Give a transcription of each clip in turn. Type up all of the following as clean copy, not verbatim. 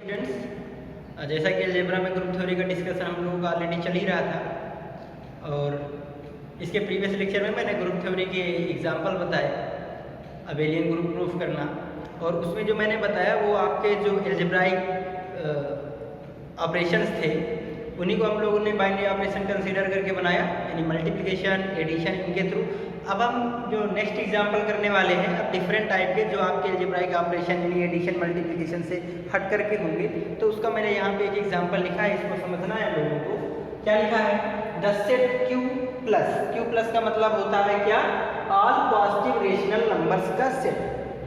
Students, जैसा कि algebra में ग्रुप थ्योरी का डिस्कशन हम लोगों का ऑलरेडी चल ही रहा था और इसके प्रीवियस लेक्चर में मैंने ग्रुप थ्योरी के एग्जांपल बताए, अबेलियन ग्रुप प्रूफ करना, और उसमें जो मैंने बताया वो आपके जो अलजेब्राइक ऑपरेशंस थे उन्हीं को हम लोगों ने बाइनरी ऑपरेशन कंसीडर करके बनाया, यानी मल्टीप्लिकेशन, एडिशन, इनके थ्रू। अब हम जो नेक्स्ट एग्जांपल करने वाले हैं अब डिफरेंट टाइप के जो आपके अलजेब्राइक ऑपरेशन यानी एडिशन मल्टीप्लिकेशन से हट करके होंगे, तो उसका मैंने यहाँ पे एक एग्जांपल लिखा है, इसको समझना है लोगों को। क्या लिखा है? द सेट Q प्लस का मतलब होता है क्या? ऑल पॉजिटिव रेशनल नंबर्स का सेट।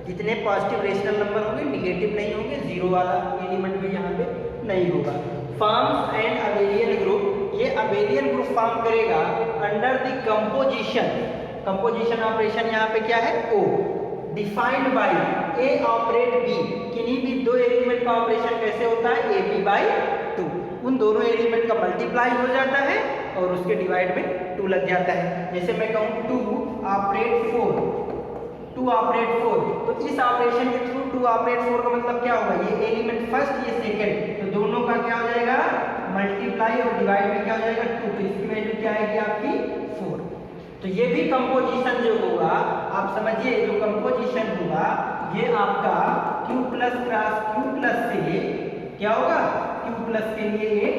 जितने पॉजिटिव रेशनल नंबर होंगे निगेटिव नहीं होंगे, जीरो वाला एलिमेंट भी यहाँ पे नहीं होगा। फॉर्म्स एंड अबेलियन ग्रुप, ये अबेलियन ग्रुप फॉर्म करेगा अंडर द कंपोजिशन ऑपरेशन। यहाँ पे क्या है? O defined by A operate B। किन्हीं भी दो एलिमेंट का ऑपरेशन कैसे होता है? AB by 2। उन दोनों एलिमेंट का मल्टीप्लाई हो जाता है और उसके डिवाइड में 2 लग जाता है। जैसे मैं कहूँ 2 ऑपरेट 4, तो इस ऑपरेशन के थ्रू 2 ऑपरेट 4 का मतलब क्या होगा? ये एलिमेंट फर्स्ट, ये सेकंड, तो दोनों का क्या हो जाएगा? मल्टीप्लाई और डिवाइड में क्या हो जाएगा? 2। तो इसकी वैल्यू क्या आएगी आपकी? 4। तो ये भी कंपोजिशन जो होगा, आप समझिए, जो कंपोजिशन होगा ये आपका Q plus cross Q plus से क्या होगा? Q प्लस के लिए एक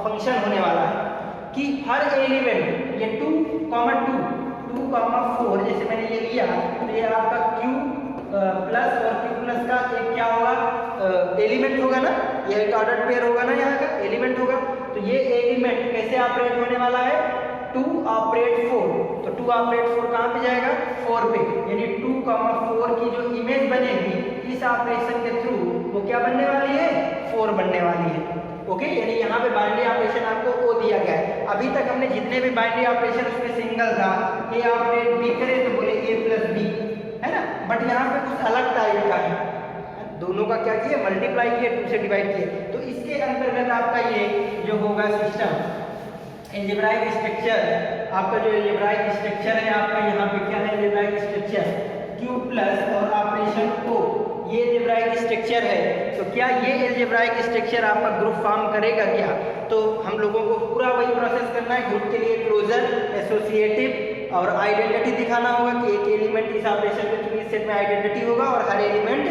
फंक्शन होने वाला है कि हर एलिमेंट ये 2, 4, जैसे मैंने ये लिया तो ये आपका Q प्लस और Q प्लस का एक क्या होगा? एलिमेंट होगा ना, ये एक ऑर्डर पेयर होगा ना, यहाँ का एलिमेंट होगा। तो ये एलिमेंट कैसे ऑपरेट होने वाला है? 2 ऑपरेट 4, तो 2 ऑपरेट 4 कहाँ पे जाएगा? 4 पे, यानी 2, 4 की जो इमेज बनेगी इस ऑपरेशन के थ्रू वो क्या बनने वाली है? 4 बनने वाली है। ओके, यानी यहाँ पे बाइनरी ऑपरेशन आपको O दिया गया है। अभी तक हमने जितने भी बाइनरी ऑपरेशन उसमें सिंगल था, A ऑपरेट B करे तो बोले A प्लस B, है ना, बट यहाँ पे कुछ अलग टाइप का है, दोनों का क्या किए? मल्टीप्लाई किए, 2 से डिवाइड किए। तो इसके अंतर्गत आपका ये जो होगा सिस्टम अलजेब्राइक स्ट्रक्चर, आपका जो अलजेब्राइक स्ट्रक्चर है आपका यहाँ पे क्या है? अलजेब्राइक स्ट्रक्चर Q प्लस और ऑपरेशन O, ये अलजेब्राइक स्ट्रक्चर है। तो क्या ये अलजेब्राइक स्ट्रक्चर आपका ग्रुप फॉर्म करेगा क्या? तो हम लोगों को पूरा वही प्रोसेस करना है। ग्रुप के लिए क्लोजर, एसोसिएटिव और आइडेंटिटी दिखाना होगा कि एक एलिमेंट इस ऑपरेशन के थ्रू इस सेट में आइडेंटिटी होगा और हर एलिमेंट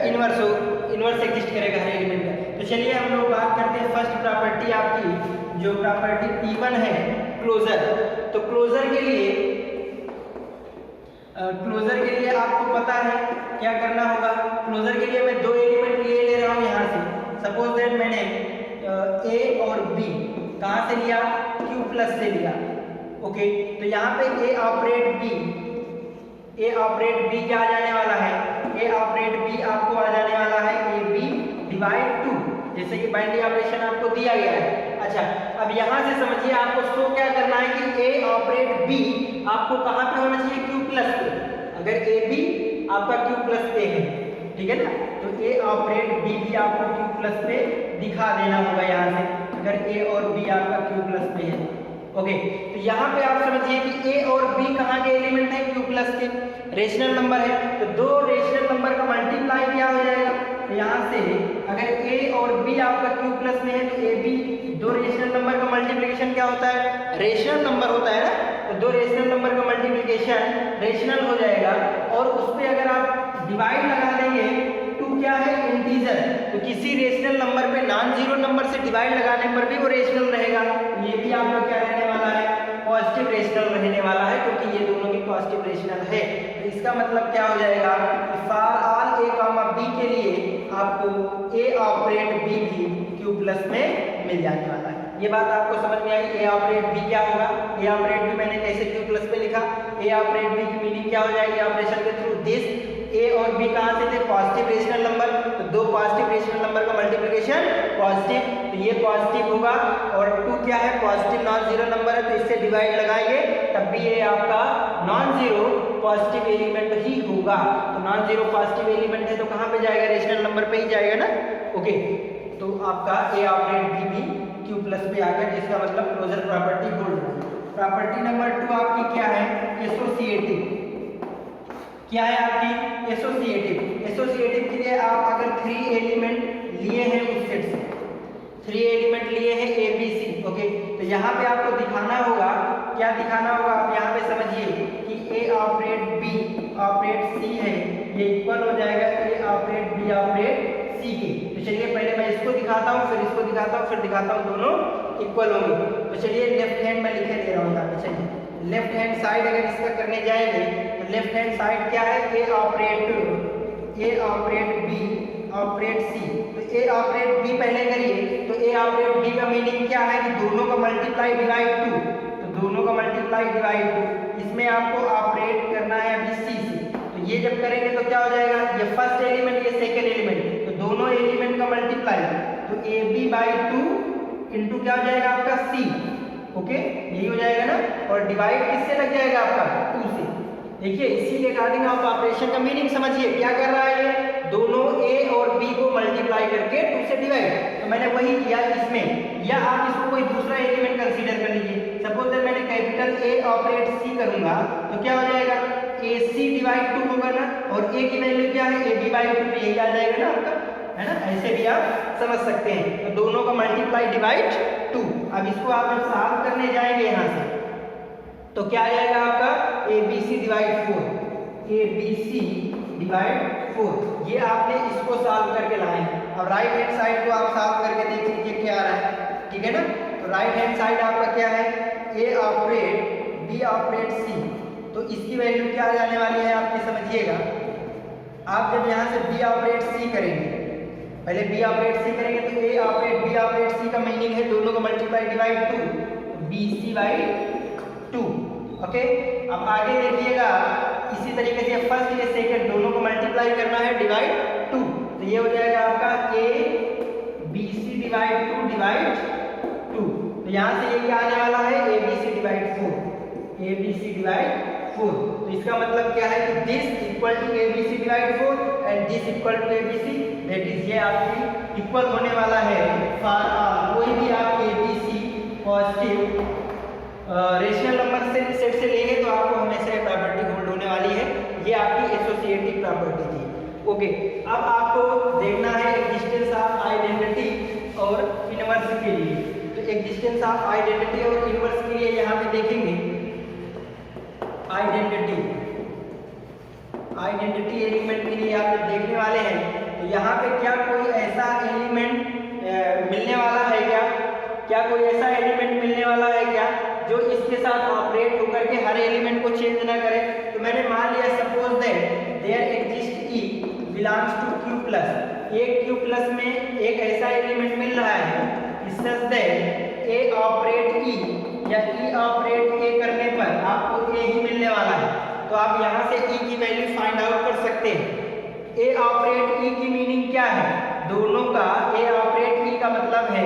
इनवर्स एग्जिस्ट करेगा हर एलिमेंट का। तो चलिए हम लोग बात करते हैं फर्स्ट प्रॉपर्टी आपकी, जो प्रॉपर्टी P1 है, क्लोजर। तो क्लोजर के लिए आपको पता है क्या करना होगा? क्लोजर के लिए मैं 2 एलिमेंट ले रहा हूँ यहाँ से। सपोज दैट मैंने A और B कहाँ से लिया? Q प्लस से लिया। ओके, तो यहाँ पे A ऑपरेट B क्या आ जाने वाला है? A ऑपरेट B आपको आ जाने वाला है AB डिवाइड 2, जैसे कि बाइनरी ऑपरेशन आपको दिया गया है। अच्छा, अब यहाँ से समझिए आपको शो क्या करना है कि A ऑपरेट B आपको कहाँ पे होना चाहिए? Q प्लस पे। अगर AB आपका Q प्लस पे है, ठीक है ना, तो A ऑपरेट B भी आपको Q प्लस पे दिखा देना होगा यहाँ से, अगर A और B आपका Q प्लस पे है। ओके, तो यहाँ पे आप समझिए कि A और B कहाँ के एलिमेंट है? Q प्लस के, रेशनल नंबर है। तो 2 रेशनल नंबर का मल्टीप्लाई क्या हो जाएगा? तो यहाँ से अगर A और B आपका Q प्लस में है तो AB, 2 रेशनल नंबर का मल्टीप्लिकेशन क्या होता है? रेशनल नंबर होता है ना, तो 2 रेशनल नंबर का मल्टीप्लिकेशन रेशनल हो जाएगा और उस पे अगर आप डिवाइड लगा देंगे, 2 क्या है? इंटीजर, तो किसी रेशनल नंबर पे नॉन जीरो नंबर से डिवाइड लगाने पर भी वो रेशनल रहेगा। ये भी आपका क्या रहने वाला है? पॉजिटिव रेशनल रहने वाला है, क्योंकि ये दोनों भी पॉजिटिव रेशनल है। तो इसका मतलब क्या हो जाएगा? फॉर ऑल A, B के लिए आपको A ऑपरेट B भी Q प्लस में मिल जाने वाला है। ये बात आपको समझ में आई? A ऑपरेट B क्या होगा? A ऑपरेट B मैंने कैसे Q प्लस पे लिखा? A ऑपरेट B की मीनिंग क्या हो जाएगी ऑपरेशन के थ्रू? दिस A और B कहाँ से थे? पॉजिटिव रेशनल नंबर, तो 2 पॉजिटिव रेशनल नंबर का मल्टीप्लिकेशन पॉजिटिव, तो ये पॉजिटिव होगा और 2 क्या है? पॉजिटिव नॉन जीरो नंबर है, तो इससे डिवाइड लगाएंगे तब भी ये आपका नॉन जीरो पॉजिटिव एलिमेंट ही होगा। तो नॉन जीरो पॉजिटिव एलिमेंट है तो कहाँ पे जाएगा? रेशनल नंबर पे ही जाएगा ना। ओके, तो आपका A ऑपरेट B भी Q प्लस पे आ गया, जिसका मतलब क्लोजर प्रॉपर्टी होल्ड होगी। प्रॉपर्टी नंबर 2 आपकी क्या है? एसोसिएटिव। क्या है आपकी? एसोसिएटिव। एसोसिएटिव के लिए आप अगर 3 एलिमेंट लिए हैं उस सेट से, 3 एलिमेंट लिए हैं ए बी सी। ओके, तो यहाँ पे आपको दिखाना होगा, क्या दिखाना होगा आप यहाँ पे समझिए कि ए ऑपरेट बी ऑपरेट सी है, ये इक्वल हो जाएगा ए ऑपरेट बी ऑपरेट सी के। तो चलिए पहले मैं इसको दिखाता हूँ, फिर इसको दिखाता हूँ, फिर दिखाता हूँ दोनों इक्वल होंगे। तो चलिए लेफ्ट हैंड में लिखे दे रहा हूँ यहाँ पे। चलिए लेफ्ट हैंड साइड अगर इसका करने जाएंगे तो लेफ्ट हैंड साइड क्या है, ए ऑपरेट बी ऑपरेट सी। तो ए ऑपरेट बी पहले करिए, तो ए ऑपरेट बी का मीनिंग क्या है कि दोनों का मल्टीप्लाई डिवाइड 2, तो दोनों का मल्टीप्लाई डिवाइड 2, इसमें आपको ऑपरेट करना है अभी सी से। तो ये जब करेंगे तो क्या हो जाएगा, ये फर्स्ट एलिमेंट ये सेकेंड एलिमेंट, तो दोनों एलिमेंट का मल्टीप्लाई, तो ए बी बाई 2 इंटू क्या हो जाएगा आपका सी। ओके, यही हो जाएगा ना, और डिवाइड किससे लग जाएगा आपका 2 से। देखिए इसी के अकॉर्डिंग आप ऑपरेशन का मीनिंग समझिए, क्या कर रहा है ये, दोनों ए और बी को मल्टीप्लाई करके 2 से डिवाइड। तो मैंने वही किया इसमें, या आप इसको कोई दूसरा एलिमेंट कंसीडर कर लीजिए। सपोज दैट मैंने कैपिटल ए ऑपरेट सी करूंगा तो क्या हो जाएगा, ए सी डिवाइड 2 होगा ना, और ए की वैल्यू क्या है, ए बी बाई 2, तो यही आ जाएगा ना आपका, है ना। ऐसे भी आप समझ सकते हैं। तो दोनों का मल्टीप्लाई डिवाइड 2। अब इसको आप जब सॉल्व करने जाएंगे यहाँ से तो क्या आ जाएगा आपका, A B C divide 4, A B C divide 4। ये आपने इसको सॉल्व करके लाए। अब राइट हैंड साइड को आप सॉल्व करके देख लीजिए क्या आ रहा है, ठीक है ना। तो राइट हैंड साइड आपका क्या है, ए ऑपरेट बी ऑपरेट सी, तो इसकी वैल्यू क्या जाने वाली है आपकी समझिएगा। आप जब यहाँ से बी ऑपरेट सी करेंगे, पहले बी ऑपरेट सी करेंगे तो A operate B operate C का मीनिंग है दोनों का multiply divide 2, B C by 2। Okay, अब आगे देखिएगा इसी तरीके से फर्स्ट या सेकंड दोनों को मल्टीप्लाई करना है डिवाइड 2, तो ये हो जाएगा आपका A B C divide 2 divide 2। तो यहाँ से ये क्या आने वाला है, A B C divide 4, A B C divide 4। तो इसका मतलब क्या है कि this equal to A B C divide 4 and this equal to A B C, that is ये आपकी इक्वल होने वाला है फॉर कोई भी आप A B C positive rational number से सेट से लेंगे तो आपको हमेशा ये प्रॉपर्टी होल्ड होने वाली है। ये आपकी एसोसिएटिव प्रॉपर्टी थी। ओके, अब आपको देखना है एक्जिस्टेंस ऑफ आइडेंटिटी और इनवर्स के लिए। तो एक्जिस्टेंस ऑफ आइडेंटिटी और इनवर्स के लिए यहाँ पे देखेंगे आइडेंटिटी एलिमेंट के लिए आप जब देखने वाले हैं तो यहाँ पे क्या कोई ऐसा एलिमेंट मिलने वाला है क्या कोई ऐसा एलिमेंट मिलने वाला है क्या जो इसके साथ ऑपरेट होकर के हर एलिमेंट को चेंज ना करे। तो मैंने मान लिया suppose that there exist E belongs to Q plus, एक क्यू प्लस में एक ऐसा एलिमेंट मिल रहा है सच दैट ए ऑपरेट ई या ई ऑपरेट ए करने पर आपको ए ही मिलने वाला है। तो आप यहाँ से ई की वैल्यू फाइंड आउट कर सकते हैं। ए ऑपरेट ई की मीनिंग क्या है, दोनों का ए ऑपरेट ई का मतलब है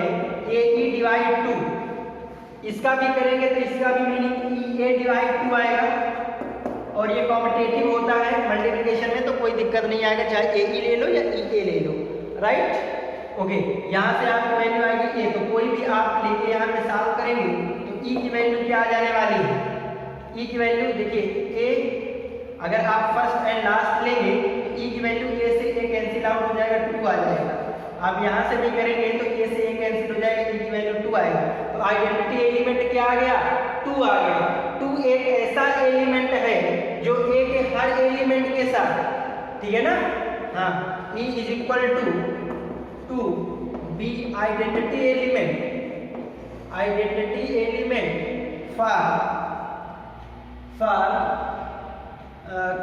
ए ई डिवाइड 2, इसका भी करेंगे तो इसका भी मीनिंग ए डिवाइड 2 आएगा। और ये कॉम्पिटिटिव होता है मल्टीप्लिकेशन में, तो कोई दिक्कत नहीं आएगा, चाहे ए ई ले लो या ई ए ले लो, राइट। ओके, यहाँ से आपकी वैल्यू आएगी ए, तो कोई भी आप लेके यहाँ पे सॉल्व करेंगे तो ई की वैल्यू क्या आ जाने वाली है, ई की वैल्यू देखिए ए, अगर आप फर्स्ट एंड लास्ट लेंगे तो ई की वैल्यू ए से ए कैंसिल आउट हो जाएगा, 2 आ जाएगा। आप यहाँ से भी करेंगे तो ए से ए कैंसिल हो जाएगा, ई की वैल्यू 2 आएगा। तो आइडेंटिटी एलिमेंट क्या आ गया, 2 आ गया। 2 एक ऐसा एलिमेंट है जो ए के हर एलिमेंट के साथ, ठीक है ना, हाँ, E is equal to be identity element for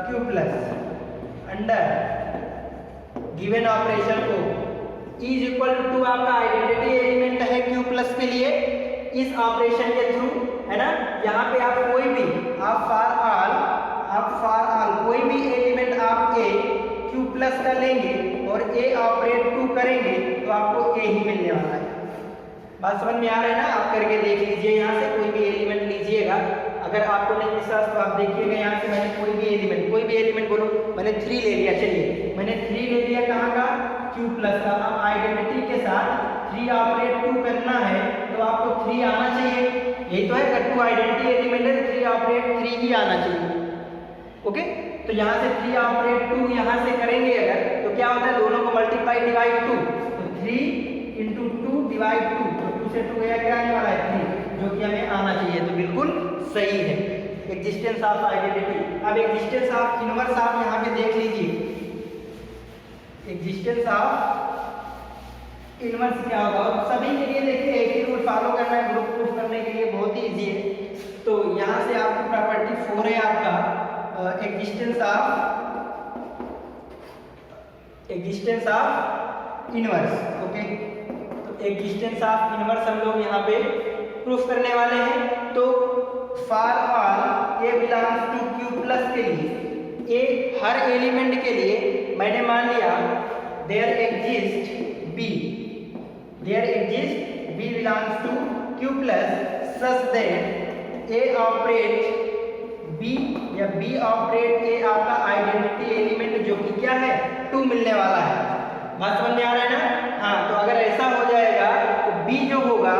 Q plus under given operation को इज इक्वल टू आपका आइडेंटिटी एलिमेंट है क्यू प्लस के लिए इस ऑपरेशन के थ्रू, है ना। यहाँ पे आप कोई भी आप फॉर ऑल कोई भी एलिमेंट आप ए क्यू प्लस का लेंगे और ए ऑपरेट 2 करेंगे तो आपको ए ही मिलने वाला है। बात समझ में आ रहा है ना, आप करके देख लीजिए। यहाँ से कोई भी एलिमेंट लीजिएगा, अगर आपको नहीं विश्वास तो आप देखिएगा यहाँ से मैंने कोई भी एलिमेंट बोलो, मैंने 3 ले लिया, चलिए मैंने 3 ले लिया कहाँ का, क्यू प्लस का। अब आइडेंटिटी के साथ 3 ऑपरेट 2 करना है तो आपको 3 आना चाहिए, यही तो है, अगर 2 आइडेंटिटी एलिमेंट है 3 ऑपरेट 3 ही आना चाहिए। ओके, तो यहाँ से 3 ऑपरेट 2 यहाँ से करेंगे अगर तो क्या होता है, दोनों को मल्टीप्लाई डिवाइड 2, तो 3 डिवाइड 2, तो 2 से 2 गया, क्या आने वाला है 3, जो कि हमें आना चाहिए, तो बिल्कुल सही है। Existence of identity. अब एग्जिस्टेंस ऑफ इनवर्स आप यहाँ पे देख लीजिए, एग्जिस्टेंस ऑफ इनवर्स क्या होगा, और सभी के लिए देखिए एक ही रूल फॉलो करना है, ग्रुप प्रूफ करने के लिए बहुत ही इजी है। तो यहाँ से आपकी प्रॉपर्टी 4 है आपका एग्जिस्टेंस ऑफ इनवर्स। ओके, तो एग्जिस्टेंस ऑफ इनवर्स हम लोग यहाँ पे प्रूफ करने वाले हैं। तो for all A belongs to Q plus के लिए, ए हर एलिमेंट के लिए मैंने मान लिया there exist B belongs to Q plus such that A operate B या बी ऑपरेट ए आपका आइडेंटिटी एलिमेंट जो कि क्या है 2 मिलने वाला है। बात समझ में आ रहा है ना? हाँ, तो अगर ऐसा हो जाएगा तो बी जो होगा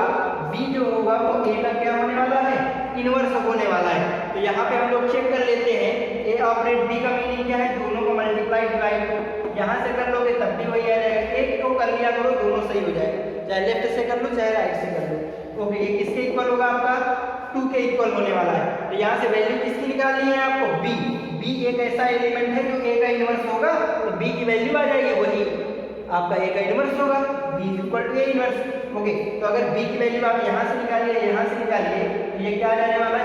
वो ए का क्या होने वाला है, इनवर्स होने वाला है। तो यहाँ पे हम लोग चेक कर लेते हैं ए ऑपरेट बी का मीनिंग क्या है, दोनों को मल्टीप्लाई डिवाइड यहाँ से कर लोगे तब भी वही आ जाएगा, एक को कर लिया करो दोनों सही हो जाएगा, चाहे लेफ्ट से कर लो चाहे राइट से कर लो। ओके, ये किसके इक्वल होगा, आपका 2 के इक्वल होने वाला है। तो यहाँ से वैल्यू किसकी निकालनी है आपको, बी एक ऐसा एलिमेंट है जो ए का इनवर्स होगा, तो बी की वैल्यू आ जाएगी वही आपका ए का इनवर्स होगा, B equal to A inverse. Okay, तो अगर बी की वैल्यू आप यहाँ से निकालिए तो ये क्या आ जाने वाला है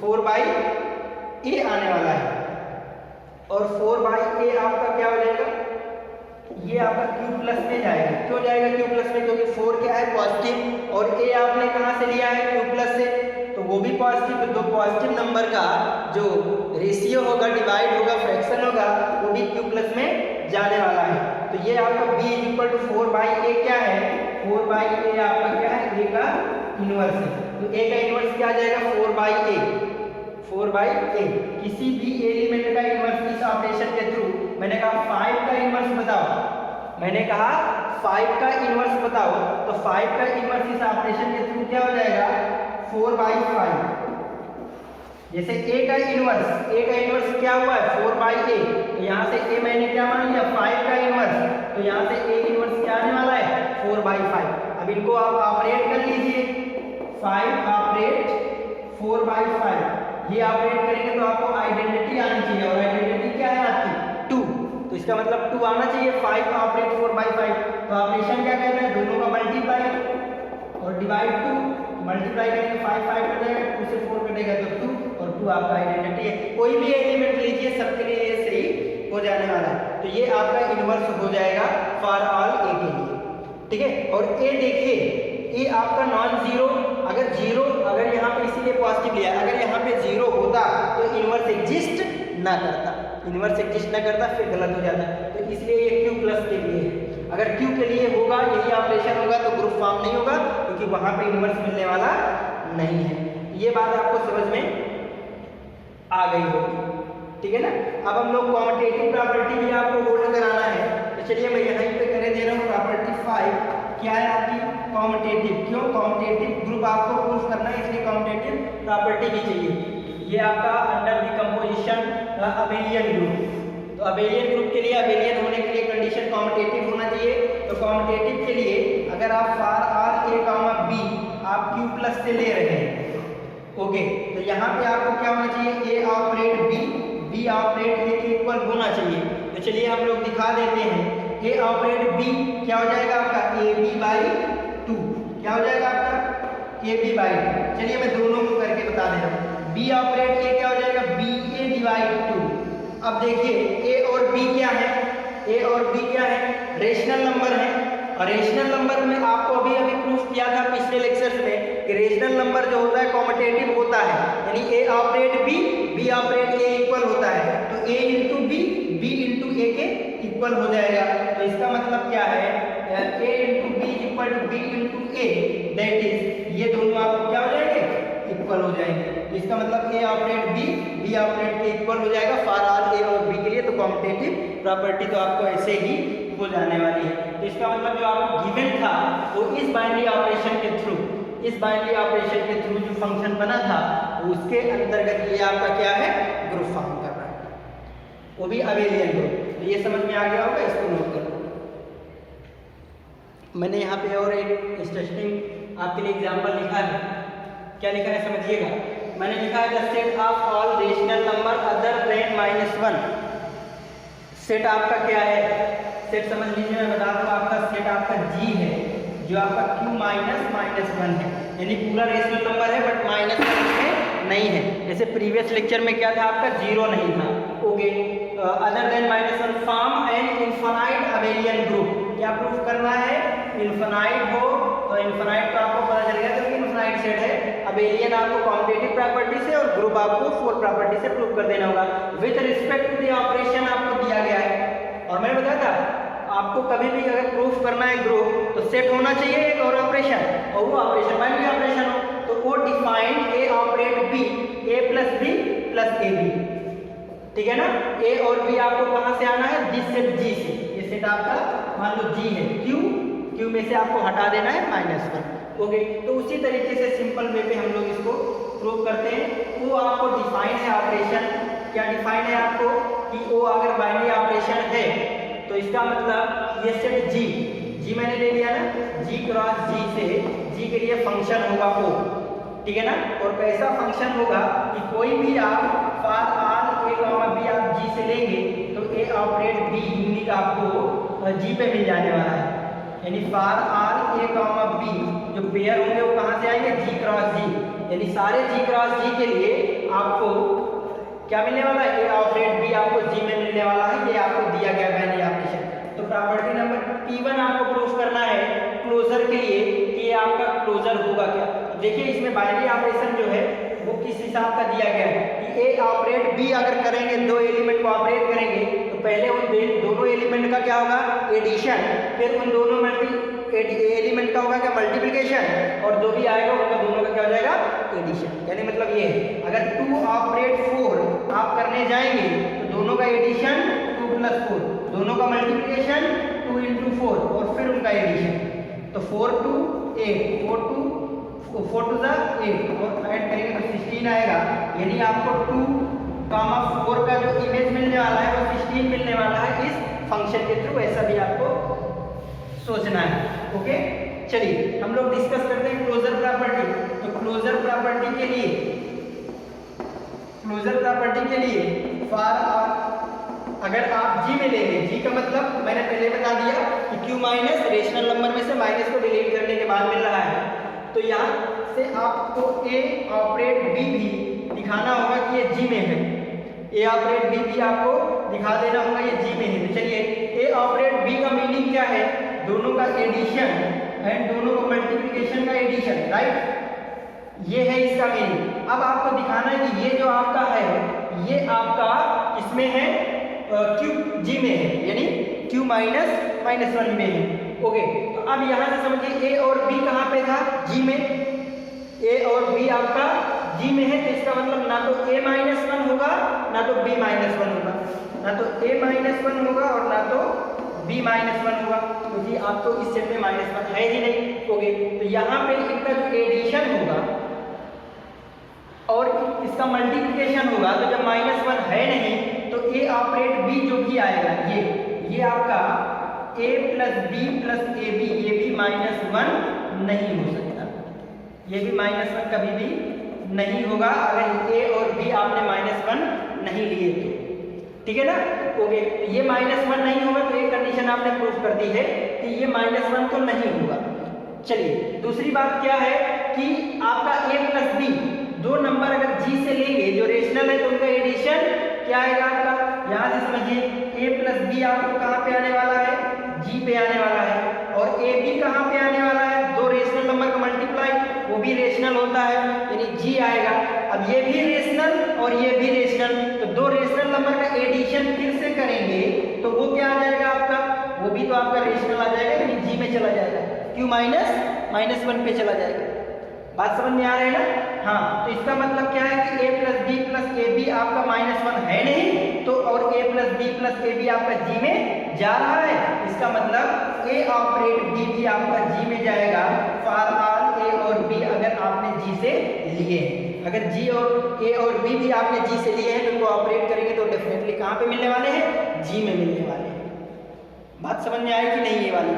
4 बाई ए आने वाला है, और 4 बाई ए आपका क्या हो जाएगा, ये आपका क्यू प्लस में जाएगा। क्यों जाएगा क्यू प्लस में, क्योंकि 4 क्या है पॉजिटिव, और ए आपने कहाँ से लिया है क्यू प्लस से, तो वो भी पॉजिटिव। तो दो पॉजिटिव नंबर का जो रेशियो होगा, डिवाइड होगा, फ्रैक्शन होगा, वो भी क्यू प्लस में जाने वाला है। तो ये आपका b इक्वल टू 4 बाई ए क्या है, 4 बाई ए आपका क्या है, ए का इनवर्स है। तो ए का इनवर्स क्या आ जाएगा 4 बाई ए। किसी भी एलिमेंट का इनवर्स इस ऑपरेशन के थ्रू, मैंने कहा 5 का इनवर्स बताओ, तो 5 का इनवर्स इस ऑपरेशन के थ्रू क्या हो जाएगा 4 बाई 5। जैसे a का इनवर्स क्या हुआ है 4 बाई ए, तो यहाँ से a मैंने क्या मान लिया 5 का इनवर्स, तो यहाँ से a इनवर्स क्या आने वाला है 4 बाई 5। अब इनको आप ऑपरेट कर लीजिए, 5 ऑपरेट 4 बाई 5, ये ऑपरेट करेंगे तो आपको आइडेंटिटी आनी चाहिए, और आइडेंटिटी क्या है आपकी 2, तो इसका मतलब 2 आना चाहिए। 5 ऑपरेट 4 बाई 5, तो ऑपरेशन क्या कहते हैं, दोनों का मल्टीप्लाई और डिवाइड 2, मल्टीप्लाई करेंगे 5 कर जाएगा, 2 से 4 कटेगा तो 2, और 2 आपका आइडेंटिटी है। कोई भी एलिमेंट लीजिए सबके लिए ये सही हो जाने वाला है। तो ये आपका इनवर्स हो जाएगा फॉर ऑल ए के लिए, ठीक है। और ए देखिए, ए आपका नॉन जीरो, अगर यहाँ पे इसीलिए पॉजिटिव लिया, अगर यहाँ पे 0 होता तो इनवर्स एग्जिस्ट ना करता, फिर गलत हो जाता। तो इसलिए ये क्यू प्लस के लिए है। अगर क्यू के लिए होगा, यही ऑपरेशन होगा तो ग्रुप फॉर्म नहीं होगा, क्योंकि वहां पे इनवर्स मिलने वाला नहीं है। ये बात आपको समझ में आ गई होगी, ठीक है ना। अब हम लोग कॉम्यूटेटिव प्रॉपर्टी भी आपको होल्ड कराना है, तो चलिए मैं यहीं पे करे दे रहा हूँ प्रॉपर्टी 5 क्या है आपकी कॉम्यूटेटिव। क्यों कॉम्यूटेटिव ग्रुप आपको प्रूफ करना है, इसलिए कॉम्यूटेटिव प्रॉपर्टी भी चाहिए। ये आपका under the composition abelian group, तो अबेलियन ग्रुप के लिए, अबेलियन होने के लिए कंडीशन कॉम्यूटेटिव होना चाहिए। तो कॉम्यूटेटिव के लिए अगर आप for all A comma B आप क्यू प्लस से ले रहे हैं, ओके, तो यहाँ पे आपको क्या होना चाहिए, ए ऑपरेट बी ऑपरेट ए के इक्वल होना चाहिए। तो चलिए हम लोग दिखा देते हैं, ए ऑपरेट बी क्या हो जाएगा आपका ए बी बाई 2, क्या हो जाएगा आपका ए बी बाई 2। चलिए मैं दोनों को करके बता दे रहा हूँ। बी ऑपरेट ए क्या हो जाएगा बी ए डिवाइड 2। अब देखिए ए और बी क्या है, रेशनल नंबर है, और रेशनल नंबर में आपको अभी प्रूफ किया था पिछले लेक्चर्स में कि रेशनल नंबर जो होता है कॉम्यूटेटिव होता है, यानी A operate B operate A equal होता है, तो A into B into A के इक्वल हो जाएगा। तो इसका मतलब क्या है, A into B equal to B into A, that is ये दोनों आपको क्या हो जाएंगे, इक्वल हो जाएंगे। तो इसका मतलब ए ऑपरेट बी ऑपरेट के इक्वल हो जाएगा फॉर ऑल ए और बी के लिए। तो कॉम्यूटेटिव प्रॉपर्टी तो आपको ऐसे ही हो जाने वाली है। तो इसका मतलब जो आपको गिवन था वो इस बाइनरी ऑपरेशन के थ्रू जो फंक्शन बना था उसके अंतर्गत ये आपका क्या है, ग्रुप फॉर्म कर रहा है, वो भी अबेलियन ग्रुप। तो ये समझ में आ गया होगा, इसको नोट कर लो। मैंने यहाँ पे और एक इंटरेस्टिंग आपके लिए एग्जाम्पल लिखा है। क्या लिखा है समझिएगा। मैंने लिखा है the set of all rational number other than -1। Set आपका क्या है, सेट समझ लीजिए, मैं बता दूँ आपका सेट आपका जी है, जो आपका q -1 है, यानी पूरा रेशनल नंबर है बट -1 इसमें नहीं है। जैसे प्रीवियस लेक्चर में क्या था आपका 0 नहीं था। Okay, other than -1 form an infinite abelian group. क्या प्रूफ करना है, इनफाइनाइट हो तो इनफाइनाइट तो आपको पता चल गया तो इनफाइनाइट सेट है। अबेलियन आपको कॉम्पिटिटिव प्रॉपर्टी से और ग्रुप आपको फोर प्रॉपर्टी से प्रूव कर देना होगा। With respect to the operation आपको दिया गया है, और मैंने बताया था आपको कभी भी अगर प्रूफ करना है ग्रुप तो सेट होना चाहिए एक और ऑपरेशन, और वो ऑपरेशन बाइनरी ऑपरेशन हो तो वो defined A operate B, A plus B plus A B, ठीक है ना। ए और बी आपको कहां से आना है, दिस सेट जी से। ये सेट आपका मान लो जी है, क्यू में से आपको हटा देना है -1। ओके, तो उसी तरीके से सिंपल वे पे हम लोग इसको प्रूव करते हैं। वो आपको डिफाइन है ऑपरेशन, क्या डिफाइन है आपको कि वो अगर बाइनरी ऑपरेशन है तो इसका मतलब ये सेट जी मैंने ले लिया ना, जी क्रॉस जी से जी के लिए फंक्शन होगा ओ, ठीक है ना। और कैसा फंक्शन होगा कि कोई भी आप for all A comma B आप जी से लेंगे तो ए ऑपरेट बी यूनिक आपको जी पे मिल जाने वाला है, यानी for all A comma B जो पेयर होंगे वो कहाँ से आएंगे, जी क्रॉस जी, यानी सारे जी क्रॉस जी के लिए आपको क्या मिलने वाला है, ए ऑपरेट बी आपको जी में मिलने वाला है। ये आपको दिया गया बाइनरी ऑपरेशन। तो प्रॉपर्टी नंबर P1 आपको प्रूफ करना है क्लोजर के लिए कि ये आपका क्लोजर होगा क्या। देखिए इसमें बाइनरी ऑपरेशन जो है वो किस हिसाब का दिया गया है कि ए ऑपरेट बी अगर करेंगे, दो एलिमेंट को ऑपरेट करेंगे तो पहले उन दोनों एलिमेंट का क्या होगा, एडिशन, फिर उन दोनों एलिमेंट का होगा क्या, मल्टीप्लिकेशन, और जो भी आएगा उनका दोनों का क्या हो जाएगा, एडिशन। यानी मतलब ये है अगर 2 ऑपरेट 4 आप करने जाएंगे तो दोनों का एडिशन 2 + 4, दोनों का मल्टीप्लिकेशन 2 × 4 और फिर उनका एडिशन। तो 4 to 8, 4 to 8 और ऐड करेंगे तो 16 आएगा। यानी आपको 2, 4 का जो इमेज मिलने वाला है वो 16 मिलने वाला है इस फंक्शन के थ्रू। ऐसा भी आपको सोचना है। ओके, चलिए हम लोग डिस्कस करते हैं क्लोजर प्रॉपर्टी। तो क्लोजर प्रॉपर्टी के लिए फॉर अगर आप जी में लेंगे, जी का मतलब मैंने पहले बता दिया कि क्यू माइनस रेशनल नंबर में से माइनस को डिलीट करने के बाद मिल रहा है, तो यहाँ से आपको ए ऑपरेट बी भी दिखाना होगा कि ये जी में है। ए ऑपरेट बी भी आपको दिखा देना होगा ये जी में है। तो चलिए ए ऑपरेट बी का मीनिंग क्या है, दोनों का एडिशन एंड दोनों का मल्टीप्लिकेशन का एडिशन, राइट, ये है इसका मीनिंग। अब आपको दिखाना है कि ये जो आपका है ये आपका इसमें है क्यू जी में है, यानी क्यू -1 में है। ओके, तो अब यहाँ से समझिए ए और बी कहाँ पे था, जी में। ए और बी आपका जी में है तो इसका मतलब ना तो a -1 होगा ना तो b -1 होगा, ना तो a -1 होगा और ना तो b -1 होगा, क्योंकि आपको इस सेट में -1 है ही नहीं। ओके, तो यहाँ पे इनका जो एडिशन होगा और इसका मल्टीप्लिकेशन होगा, तो जब -1 है नहीं तो ए ऑपरेट बी जो भी आएगा ये आपका a + b + ab, ये भी -1 नहीं हो सकता, ये भी -1 कभी भी नहीं होगा अगर a और b आपने -1 नहीं लिए तो, ठीक है ना। ओके, ये -1 नहीं होगा तो एक कंडीशन आपने प्रूफ कर दी है कि ये -1 तो नहीं होगा। चलिए दूसरी बात क्या है कि आपका a + b दो नंबर अगर g से लेंगे जो रेशनल है तो उनका एडिशन क्या आएगा आपका, यहाँ से समझिए a + b आपको कहाँ पे आने वाला है, g पे आने वाला है, और ab कहाँ पे आने वाला है, दो रेशनल नंबर का मल्टीप्लाई, वो भी रेशनल होता है यानी g आएगा। अब ये भी रेशनल और ये भी रेशनल, तो दो रेशनल नंबर का एडिशन फिर से करेंगे तो वो क्या आ जाएगा आपका, वो भी तो आपका रेशनल आ जाएगा यानी g में चला जाएगा, q -1 पे चला जाएगा। बात समझ में आ रहा है ना। हाँ, तो इसका मतलब क्या है कि a + b + ab आपका -1 है नहीं तो, और a + b + ab आपका g में जा रहा है, इसका मतलब a ऑपरेट b भी आपका g में जाएगा फॉर ऑल a और b अगर आपने g से लिए। अगर g और a और b भी आपने g से लिए हैं तो उनको ऑपरेट करेंगे तो डेफिनेटली कहाँ पे मिलने वाले हैं, g में मिलने वाले हैं। बात समझ में आई कि नहीं ये वाली।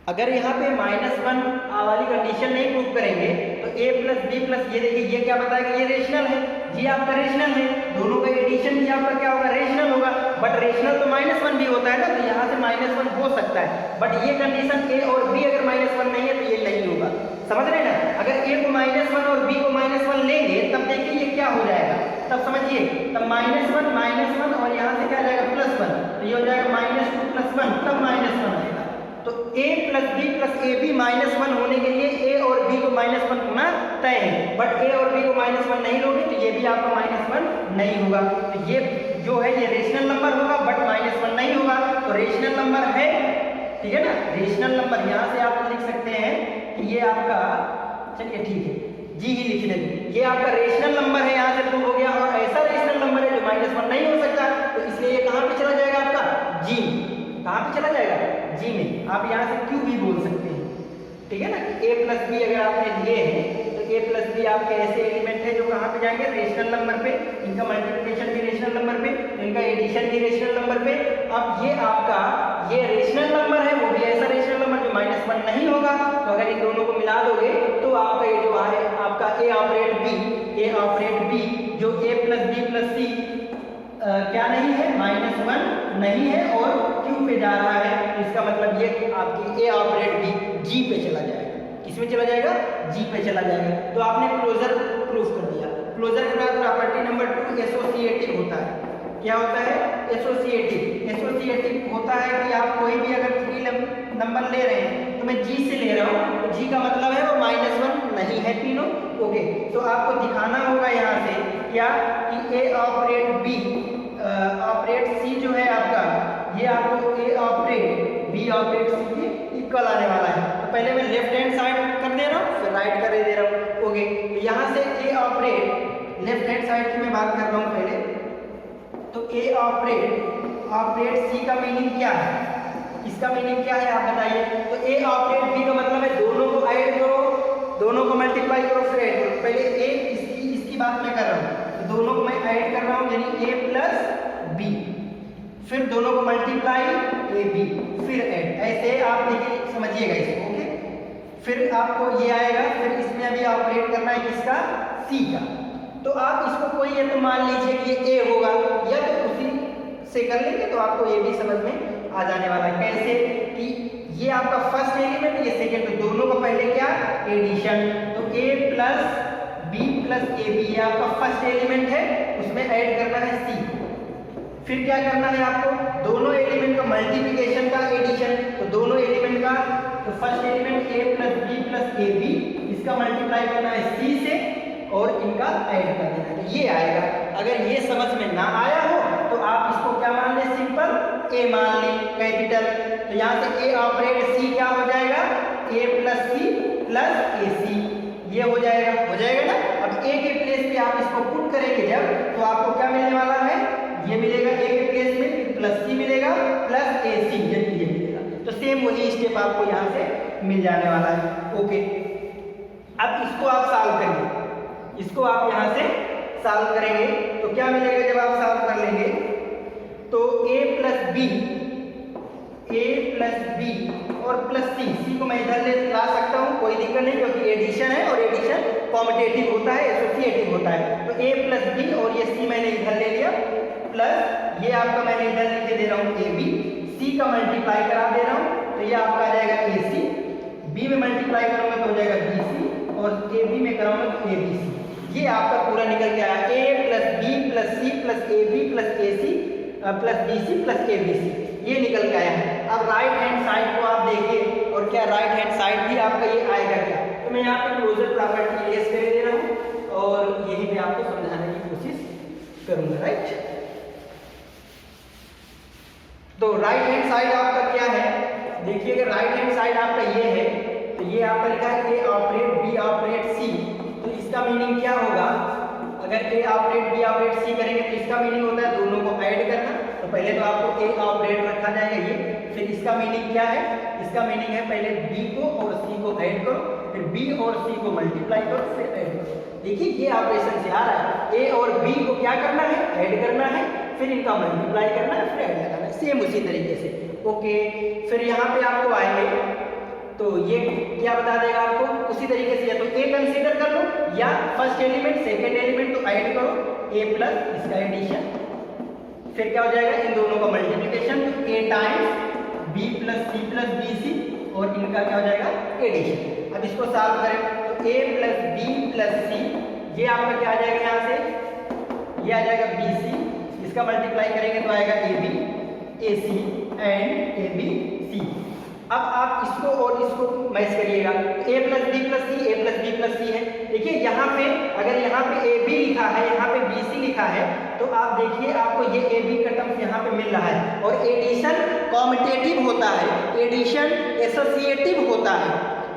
अगर यहाँ पे -1 वाली कंडीशन नहीं प्रूव करेंगे तो a प्लस बी प्लस, ये देखिए ये क्या बताएगा, ये रेशनल है, ये आपका रेशनल है, दोनों का एडिशन भी आपका क्या होगा, रेशनल होगा। बट रेशनल तो -1 भी होता है ना, तो यहाँ से -1 हो सकता है, बट ये कंडीशन a और b अगर -1 नहीं है तो ये नहीं होगा। समझ रहे ना, अगर a को -1 और b को -1 लेंगे तब देखिए ये क्या हो जाएगा, तब समझिए, तब -1 और यहाँ से क्या आ जाएगा +1, तो ये हो जाएगा -2 + 1, तब -1 आएगा। तो a plus B plus A B -1 होने के लिए a और b को -1 होना तय है, बट a और b को -1 नहीं लोगे तो ये भी आपका -1 नहीं होगा। तो ये जो है ये रेशनल नंबर होगा बट -1 नहीं होगा, तो रेशनल नंबर है, ठीक है ना। रेशनल नंबर यहाँ से आप लिख सकते हैं कि ये आपका, चलिए ठीक है जी ही लिख देंगे, ये आपका रेशनल नंबर है, यहाँ से प्रूव हो गया। और ऐसा रेशनल नंबर है जो -1 नहीं हो सकता, तो इसलिए ये कहाँ पे चला जाएगा आपका जी, कहाँ पे चला जाएगा जी में। आप यहाँ से क्यू भी बोल सकते हैं, ठीक है ना, कि a प्लस बी अगर आपने लिए हैं तो a प्लस बी आपके ऐसे एलिमेंट है जो कहाँ पे जाएंगे, रेशनल नंबर पे, इनका मल्टीप्लिकेशन भी रेशनल नंबर पे, इनका एडिशन भी रेशनल नंबर पे। अब ये आपका ये रेशनल नंबर है, वो भी ऐसा रेशनल नंबर जो -1 नहीं होगा, तो अगर इन दोनों को मिला दोगे तो आपका ये जो है आपका a ऑपरेट b जो a प्लस बी प्लस सी क्या नहीं है, -1 नहीं है और क्यू पे जा रहा है, इसका मतलब ये आपकी a ऑपरेट b जी पे चला जाएगा। किसमें चला जाएगा, जी पे चला जाएगा। तो आपने क्लोजर प्रूफ कर दिया। क्लोजर के बाद प्रॉपर्टी नंबर 2 एसोसिएटिव होता है। क्या होता है, एसोसिएटिव होता है कि आप कोई भी अगर 3 नंबर ले रहे हैं तो मैं जी से ले रहा हूँ, तो जी का मतलब है वो -1 नहीं है तीनों, ओके। तो आपको दिखाना होगा यहाँ से क्या कि a operate b operate C जो है आपका, ये आपको a ऑपरेट b ऑपरेट सी के इक्वल आने वाला है। तो पहले मैं लेफ्ट हैंड साइड कर दे रहा हूँ, फिर राइट कर दे रहा हूँ, ओके। तो यहाँ से a operate, left hand side की मैं बात कर रहा हूँ पहले, तो a ऑपरेट सी का मीनिंग क्या है, इसका मीनिंग क्या है आप बताइए। तो a ऑपरेट b का मतलब है दोनों को ऐड करो, दोनों को मल्टीप्लाई करो, फिर ऐड करो। पहले a इसकी बात मैं कर रहा हूँ, तो दोनों को मैं ऐड कर रहा हूँ यानी a प्लस b, फिर दोनों को मल्टीप्लाई a b, फिर ऐड, ऐसे आप देखिए समझिएगा इसको, ओके। फिर आपको ये आएगा, फिर इसमें अभी ऑपरेट करना है किसका, c का। तो आप इसको कोई ये तो मान लीजिए कि ये a होगा, या तो उसी से कर लेंगे तो आपको ये भी समझ में आ जाने वाला है। कैसे कि ये आपका फर्स्ट एलिमेंट, ये सेकेंड, तो दोनों को पहले क्या एडिशन, तो a plus b plus A B, ये आपका फर्स्ट एलिमेंट है, उसमें ऐड करना है c। फिर क्या करना है आपको, दोनों एलिमेंट का मल्टीप्लिकेशन का एडिशन, तो दोनों एलिमेंट का, तो first element a plus b plus A B, इसका मल्टीप्लाई करना है c से और इनका ऐड कर देना है, तो ये आएगा। अगर ये समझ में ना आया हो तो आप इसको क्या मान ले, सिंपल a मान ले कैपिटल। तो यहाँ से a ऑपरेट c क्या हो जाएगा, a plus C plus A सी, ये हो जाएगा ना। अब a के प्लेस पे आप इसको पुट करेंगे जब, तो आपको क्या मिलने वाला है, ये मिलेगा a के प्लेस में, फिर प्लस c मिलेगा प्लस ए सी, ये मिलेगा। तो सेम वही स्टेप आपको यहाँ से मिल जाने वाला है, ओके। अब इसको आप सॉल्व करिए, इसको आप यहाँ से सॉल्व करेंगे तो क्या मिलेगा, जब आप सॉल्व कर लेंगे तो a प्लस बी और प्लस सी को मैं इधर ले ला सकता हूँ, कोई दिक्कत नहीं, क्योंकि एडिशन है और एडिशन कॉम्पिटेटिव होता है, एसोसिएटिव होता है। तो a प्लस बी और ये c मैंने इधर ले लिया, प्लस ये आपका मैंने इधर लिखे दे रहा हूँ ए बी, सी का मल्टीप्लाई करा दे रहा हूँ, तो ये आपका आ जाएगा ए सी, बी में मल्टीप्लाई करूँगा तो हो जाएगा बी सी, और ए बी में कराऊंगा तो ए बी सी। ये आपका पूरा निकल के आया, a plus B plus C plus A B plus A C plus B C plus A B C, ये निकल के आया है। अब राइट हैंड साइड को आप देखिए, और क्या राइट हैंड साइड भी आपका ये आएगा क्या, तो मैं यहाँ पे क्लोजर प्रॉपर्टी लेस कर दे रहा हूँ और यहीं पे आपको समझाने की कोशिश करूंगा, राइट। तो राइट हैंड साइड आपका क्या है, देखिए अगर राइट हैंड साइड आपका ये है, तो ये आपका लिखा है a operate b operate c, तो इसका मीनिंग क्या होगा, अगर a operate b operate c करेंगे तो इसका मीनिंग होता है दोनों को ऐड करना। तो पहले तो आपको a ऑपरेट रखा जाएगा ये, फिर इसका मीनिंग क्या है, इसका मीनिंग है पहले b को और c को ऐड करो, फिर b और c को मल्टीप्लाई करो, फिर ऐड करो। देखिए ये ऑपरेशन से आ रहा है, a और b को क्या करना है, ऐड करना है, फिर इनका मल्टीप्लाई करना है, फिर ऐड लगाना है, सेम उसी तरीके से, ओके। फिर यहाँ पे आपको आएंगे तो ये क्या बता देगा आपको, उसी तरीके से या तो ए कंसीडर कर लो या फर्स्ट एलिमेंट सेकंड एलिमेंट, तो ऐड करो ए प्लस इसका एडिशन, फिर क्या हो जाएगा इन दोनों का मल्टीप्लिकेशन, तो A times B plus B C और इनका क्या हो जाएगा एडिशन। अब इसको सॉल्व करें तो ए प्लस बी प्लस सी, ये आपका क्या आ जाएगा यहाँ से, ये आ जाएगा बी सी, इसका मल्टीप्लाई करेंगे तो आएगा A B A C and A B C. अब आप इसको और इसको मैच करिएगा, a plus B plus C, A plus B plus C है। देखिए यहाँ पे अगर यहाँ पे ए बी लिखा है, यहाँ पे बी सी लिखा है, तो आप देखिए आपको ये ए बी का टर्म्स यहाँ पे मिल रहा है, और एडिशन कॉम्यूटेटिव होता है, एडिशन एसोसिएटिव होता है,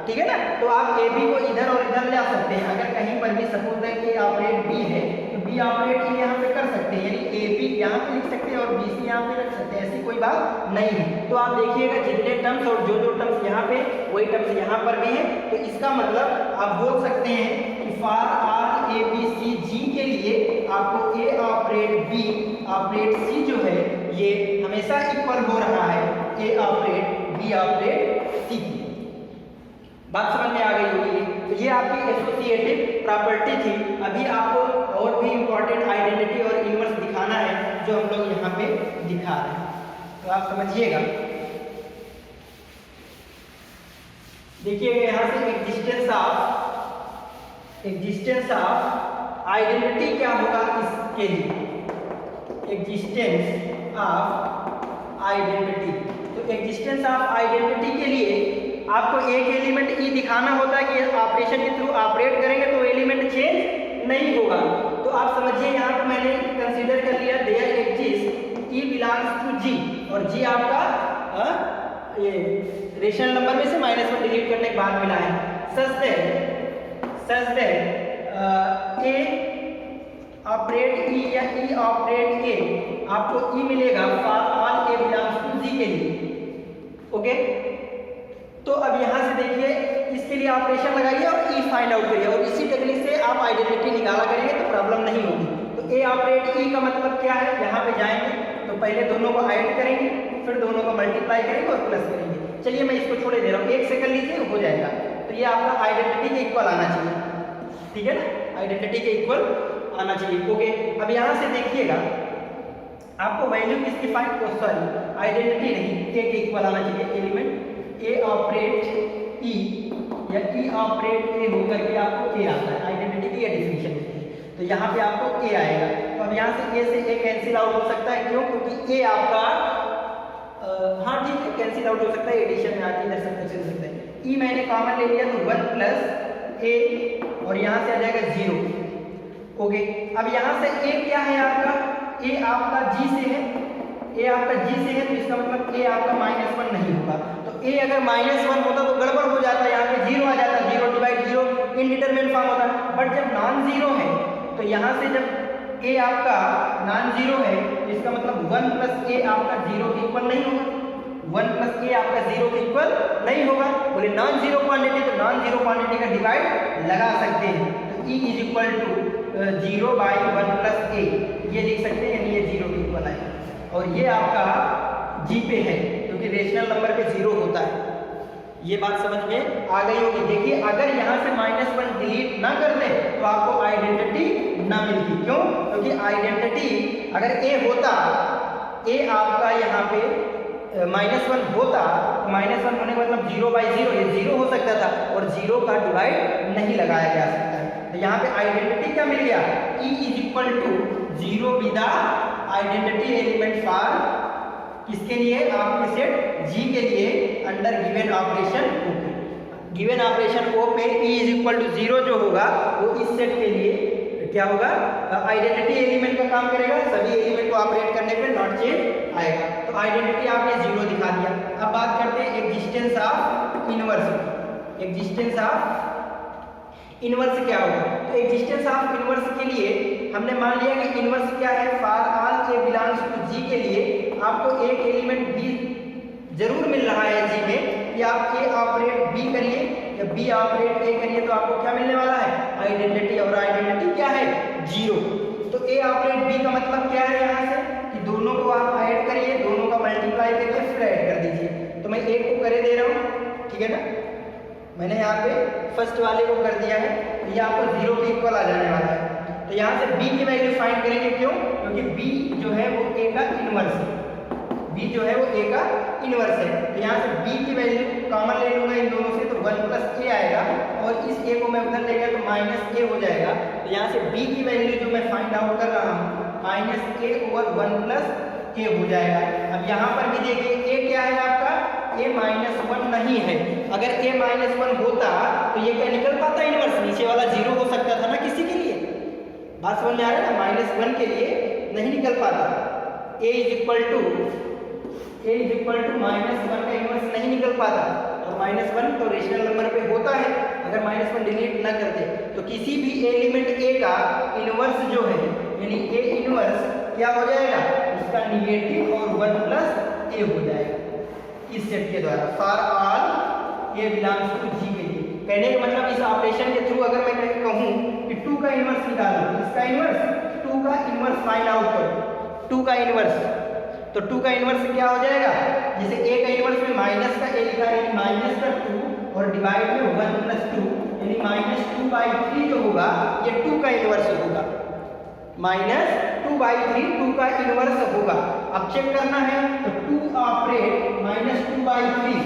ठीक है ना। तो आप ए बी को इधर और इधर ले आ सकते हैं। अगर कहीं पर भी सपोज है कि ऑपरेट बी है तो बी ऑपरेट ए यहाँ पे कर सकते हैं, यानी ए बी यहाँ पे लिख सकते हैं और बी सी यहाँ पे रख सकते हैं, ऐसी कोई बात नहीं है। तो आप देखिएगा जितने टर्म्स और जो टर्म्स यहाँ पे वही टर्म्स यहाँ पर भी है, तो इसका मतलब आप बोल सकते हैं कि for all A B C G के लिए आपको A operate B operate C जो है ये हमेशा इक्वल हो रहा है A operate B operate C. बात समझ में आ गई होगी। तो ये आपकी एसोसिएटिव प्रॉपर्टी थी। अभी आपको और भी इंपॉर्टेंट आइडेंटिटी और इनवर्स दिखाना है जो हम लोग यहाँ पे दिखा रहे हैं, तो आप समझिएगा। देखिएगा यहाँ से एग्जिस्टेंस ऑफ आइडेंटिटी क्या होगा इसके लिए, एग्जिस्टेंस ऑफ आइडेंटिटी। तो एग्जिस्टेंस ऑफ आइडेंटिटी के लिए आपको एक एलिमेंट ई दिखाना होता है कि ऑपरेशन के थ्रू ऑपरेट करेंगे तो एलिमेंट चेंज नहीं होगा। तो आप समझिए यहाँ पर मैंने कंसीडर कर लिया there exist E belongs to G, और जी आपका ये रेशनल नंबर में से -1 डिलीट करने के बाद मिला है। सच दैट ए ऑपरेट ई या ई ऑपरेट ए, आपको ई मिलेगा for all A belongs to G के लिए। ओके, तो अब यहाँ से देखिए इसके लिए ऑपरेशन लगाइए और ई फाइंड आउट करिए, और इसी टेक्निक से आप आइडेंटिटी निकाला करेंगे तो प्रॉब्लम नहीं होगी। तो ए ऑपरेट ई का मतलब क्या है, यहाँ पे जाएंगे तो पहले दोनों को ऐड करेंगे, फिर दोनों को मल्टीप्लाई करेंगे और प्लस करेंगे। चलिए मैं इसको छोड़े दे रहा हूँ, एक से कर लीजिए हो जाएगा। तो ये आपका आइडेंटिटी के इक्वल आना चाहिए, ठीक है ना, आइडेंटिटी के इक्वल आना चाहिए। ओके, अब यहाँ से देखिएगा आपको वैल्यू किसकी फाइंड, सॉरी आइडेंटिटी नहीं, ए के इक्वल आना चाहिए एलिमेंट ए ऑपरेट ई या ई ऑपरेट ए होकर के आपको ए आता है, आइडेंटिटी की ये डेफिनेशन होती है। तो यहाँ पे आपको ए आएगा। तो अब यहाँ से ए से ए कैंसिल आउट हो सकता है, क्यों, क्योंकि ए आपका हाँ ठीक है कैंसिल आउट हो सकता है, एडिशन में आके इधर सब कुछ हो सकता है। ई मैंने कॉमन ले लिया तो 1 प्लस ए और यहाँ से आ जाएगा 0। ओके, अब यहाँ से ए क्या है आपका, ए आपका जी से है, ए आपका जी से है, तो इसका मतलब ए आपका -1 नहीं होगा। तो ए अगर -1 होता तो गड़बड़ हो जाता, यहाँ पे 0 आ जाता, 0 डिवाइड 0 इनडिटरमिनेट फॉर्म होता। बट जब नॉन जीरो है तो यहाँ से जब ए आपका नॉन जीरो है तो इसका मतलब 1 प्लस ए आपका 0 के इक्वल नहीं होगा, 1 प्लस ए आपका 0 के इक्वल नहीं होगा। बोले नॉन जीरो क्वांटिटी तो नॉन जीरो क्वांटिटी का डिवाइड लगा सकते हैं। तो E is equal to 0 by 1 plus A, ये लिख सकते हैं, यानी ये 0 के इक्वल आएगा। और ये आपका जी पे है क्योंकि रेशनल नंबर पे 0 होता है। ये बात समझ में आ गई होगी। देखिए अगर यहाँ से -1 डिलीट ना कर दे तो आपको आइडेंटिटी ना मिलती, क्यों, क्योंकि आइडेंटिटी अगर ए होता, ए आपका यहाँ पे -1 होता तो -1 होने का मतलब 0/0 ये 0 हो सकता था, और 0 का डिवाइड नहीं लगाया जा सकता है। तो यहाँ पे आइडेंटिटी क्या मिल गया, E is equal to 0 with identity element for किसके लिए, आपके सेट जी के लिए अंडर गिवन ऑपरेशन ओ पे। गिवन ऑपरेशन ओ पे ई इज इक्वल टू 0 जो होगा वो इस सेट के लिए क्या होगा, आइडेंटिटी एलिमेंट का काम करेगा, सभी एलिमेंट को ऑपरेट करने पे नॉट चेंज आएगा। तो आइडेंटिटी आपने 0 दिखा दिया। अब बात करते हैं existence of inverse. Existence of inverse क्या होगा, तो एग्जिस्टेंस ऑफ इनवर्स के लिए हमने मान लिया कि इनवर्स क्या है, for all A belongs to G के लिए आपको एक एलिमेंट बी जरूर मिल रहा है जी में, कि आप ए ऑपरेट बी करिए या बी ऑपरेट ए करिए तो आपको क्या मिलने वाला है, आइडेंटिटी। और आइडेंटिटी क्या है, 0। तो ए ऑपरेट बी का मतलब क्या है, यहाँ से कि दोनों को आप ऐड करिए, दोनों का मल्टीप्लाई करके फिर ऐड कर दीजिए। तो मैं एक को करे दे रहा हूँ, ठीक है ना। मैंने यहाँ पे फर्स्ट वाले को कर दिया है, तो ये आपको 0 के इक्वल आ जाने वाला है। तो यहाँ से b की वैल्यू फाइंड करेंगे, क्यों? क्योंकि b जो है वो a का इनवर्स है, b जो है वो a का इनवर्स है। तो यहाँ से b की वैल्यू कॉमन ले लूँगा इन दोनों से, तो 1 + a आएगा, और इस a को मैं उधर ले गया तो -a हो जाएगा। तो यहाँ से b की वैल्यू जो मैं फाइंड आउट कर रहा हूँ -a/1 + a हो जाएगा। अब यहाँ पर भी देखिए a क्या है आपका, a -1 नहीं है। अगर a -1 होता तो ये क्या निकल पाता इनवर्स, नीचे वाला 0 हो सकता था ना किसी के लिए। बात समझ में आ रहा है ना, -1 के लिए नहीं निकल पाता। a = -1 का इनवर्स नहीं निकल पाता, और -1 तो रेशनल नंबर पे होता है। अगर -1 डिलीट ना करते तो किसी भी एलिमेंट a का इनवर्स जो है, यानी a इनवर्स क्या हो जाएगा, उसका निगेटिव और 1 + a हो जाएगा इस सेट के द्वारा, for all a belongs to G के लिए। कहने का मतलब इस ऑपरेशन के थ्रू अगर मैं कहूँ कि 2 का इनवर्स निकालो, इसका इनवर्स 2 का इनवर्स फाइंड आउट करो, 2 का इनवर्स, तो 2 का इनवर्स क्या हो जाएगा, जैसे a का इनवर्स में माइनस का a लिखा है, माइनस का 2 और डिवाइड में 1 + 2, यानी -2/3 जो होगा ये 2 का इनवर्स होगा, -2/3 2 का इनवर्स होगा। अब चेक करना है तो 2 ऑपरेट -2/3,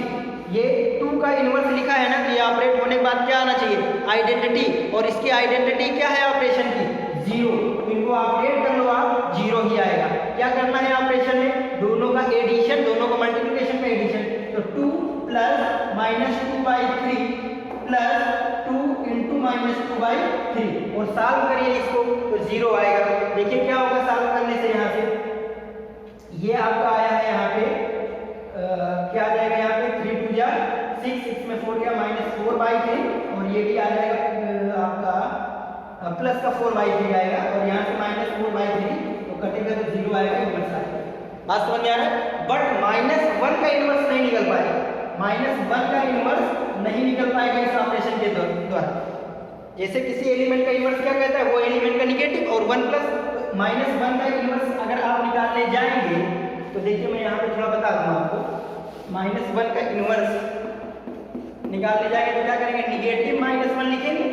ये 2 का इनवर्स लिखा है ना, तो ये ऑपरेट होने के बाद क्या आना चाहिए, आइडेंटिटी, और इसकी आइडेंटिटी क्या है ऑपरेशन की, 0। इनको ऑपरेट कर लो आप, 0 ही आएगा। क्या करना है ऑपरेशन में, दोनों का एडिशन, दोनों का मल्टीप्लिकेशन का एडिशन, तो 2 + -2/3 + 2 × -2/3, और सॉल्व करिए इसको तो 0 आएगा। देखिए क्या होगा सॉल्व करने से, यहाँ से ये आपका आया है यहाँ पे क्या आ जाएगा, यहाँ पे 3 × 2 = 6, 6 में 4 गया -4/3, और ये भी आ जाएगा आपका प्लस का 4/3 आएगा, और यहाँ से -4/3 तो कटेगा तो 0 आएगा, इनवर्स आएगा। बात समझ में आ रहा है। बट -1 का इनवर्स नहीं निकल पाएगा, -1 का इनवर्स नहीं निकल पाएगा इस ऑपरेशन के द्वारा। जैसे किसी एलिमेंट का इनवर्स क्या कहता है, वो एलिमेंट का निगेटिव, और 1 + -1 का इनवर्स अगर आप निकालने जाएंगे तो देखिए मैं यहाँ पे थोड़ा बता दूँ आपको, -1 का इनवर्स निकालने जाएंगे तो क्या करेंगे, निगेटिव -1 लिखेंगे।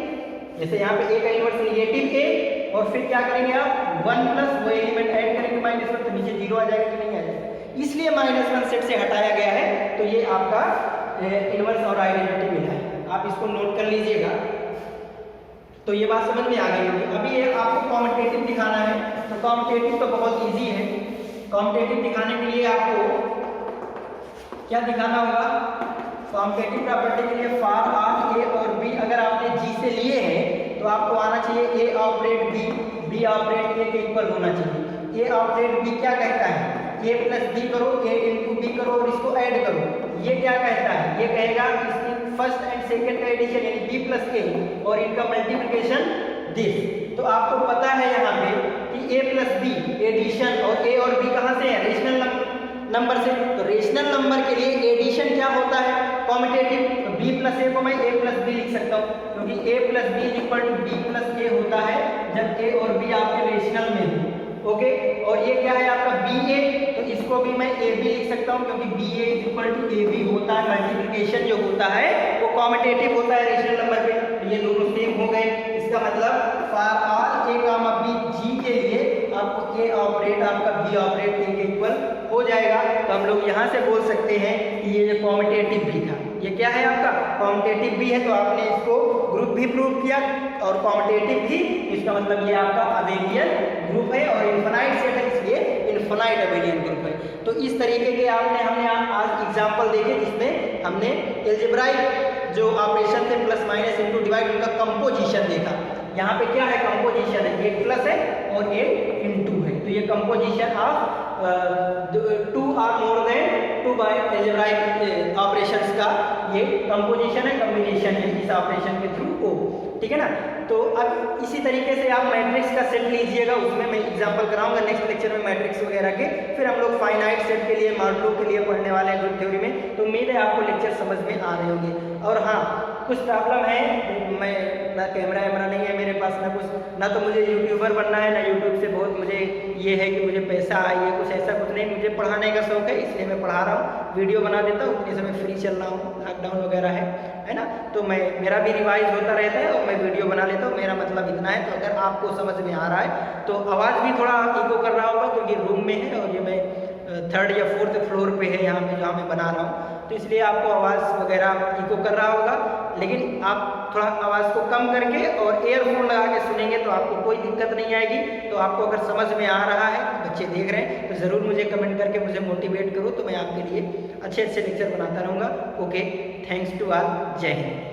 जैसे यहाँ पे a का इनवर्स निगेटिव a, और फिर क्या करेंगे आप 1 + वो एलिमेंट ऐड करेंगे -1, तो नीचे 0 आ जाएगा कि नहीं आ जाएगा, इसलिए -1 सेट से हटाया गया है। तो ये आपका इनवर्स और आइडेंटिटी मिला है, आप इसको नोट कर लीजिएगा। तो ये बात समझ में आ गई होगी। अभी ये आपको कॉम्पिटेटिव दिखाना है, तो कॉम्पिटेटिव तो बहुत ईजी है। कॉम्पिटेटिव दिखाने के लिए आपको क्या दिखाना होगा, कॉम्पिटेटिव प्रॉपर्टी के लिए फॉर ऑल a और b अगर आपने G से लिए हैं तो आपको आना चाहिए a operate b operate a के इक्वल होना चाहिए। a ऑपरेट b क्या कहता है, a + b करो, a × b करो और इसको ऐड करो। ये क्या कहता है, ये कहेगा इसकी फर्स्ट एंड सेकंड का एडिशन यानी b + a और इनका मल्टीप्लिकेशन दिस। तो आपको पता है यहाँ पे कि a + b एडिशन, और a और b कहाँ से है, रेशनल नंबर से। तो रेशनल नंबर के लिए एडिशन क्या होता है, कॉम्पिटेटिव। तो b + a को मैं a + b लिख सकता हूँ, क्योंकि a + b = b + a होता है जब a और b आपके रेशनल में हो। ओके, और ये क्या है आपका ba, तो इसको भी मैं ab लिख सकता हूँ, क्योंकि ba = ab होता है। मल्टीप्लिकेशन जो होता है वो कॉम्पिटेटिव होता है रेशनल नंबर पे। तो ये दोनों सेम हो गए। इसका मतलब for all a, b G के लिए आपको a ऑपरेट आपका b ऑपरेट a के इक्वल हो जाएगा। तो हम लोग यहाँ से बोल सकते हैं कि ये जो कॉम्पिटेटिव भी था, ये क्या है आपका कॉम्पिटेटिव भी है। तो आपने इसको ग्रुप भी प्रूव किया और कॉम्पिटेटिव भी, इसका मतलब ये आपका अबेलियन ग्रुप है और इनफाइनाइट सेट है, इसलिए इनफाइनाइट अबेलियन ग्रुप है। तो इस तरीके के हमने आज एग्जाम्पल देखे जिसमें हमने एल्जेब्राइक जो ऑपरेशन थे प्लस माइनस इंटू डिवाइड, उनका कंपोजिशन देखा। यहाँ पे क्या है, कंपोजिशन है, एक प्लस है और एक इनटू है। तो ये composition of 2 or more than 2 by algebraic operations का ये कंपोजिशन है, कॉम्बिनेशन है इस ऑपरेशन के थ्रू ओ, ठीक है ना। तो अब इसी तरीके से आप मैट्रिक्स का सेट लीजिएगा, उसमें मैं एग्जांपल कराऊंगा नेक्स्ट लेक्चर में मैट्रिक्स वगैरह के। फिर हम लोग फाइनाइट सेट के लिए, मॉडलों के लिए पढ़ने वाले हैं ग्रुप थ्योरी में। तो उम्मीद है आपको लेक्चर समझ में आ रहे होंगे। और हाँ, कुछ प्रॉब्लम है, मैं ना कैमरा वैमरा नहीं है मेरे पास, ना कुछ, ना तो मुझे यूट्यूबर बनना है, ना यूट्यूब से बहुत मुझे ये है कि मुझे पैसा आए, कुछ ऐसा कुछ नहीं। मुझे पढ़ाने का शौक है, इसलिए मैं पढ़ा रहा हूँ। वीडियो बना देता हूँ, इतने समय फ्री चल रहा हूँ, लॉकडाउन वगैरह है ना, तो मेरा भी रिवाइज होता रहता है और मैं वीडियो बना लेता हूँ। मेरा मतलब इतना है। तो अगर आपको समझ में आ रहा है तो आवाज़ भी थोड़ा इको कर रहा होगा, क्योंकि रूम में है और ये मैं 3rd या 4th फ्लोर पे है यहाँ पे जहाँ मैं बना रहा हूँ, तो इसलिए आपको आवाज़ वगैरह इको कर रहा होगा। लेकिन आप थोड़ा आवाज़ को कम करके और ईयरफोन लगा के सुनेंगे तो आपको कोई दिक्कत नहीं आएगी। तो आपको अगर समझ में आ रहा है, बच्चे देख रहे हैं, तो ज़रूर मुझे कमेंट करके मुझे मोटिवेट करो, तो मैं आपके लिए अच्छे अच्छे लेक्चर बनाता रहूँगा। ओके, थैंक्स टू ऑल, जय हिंद।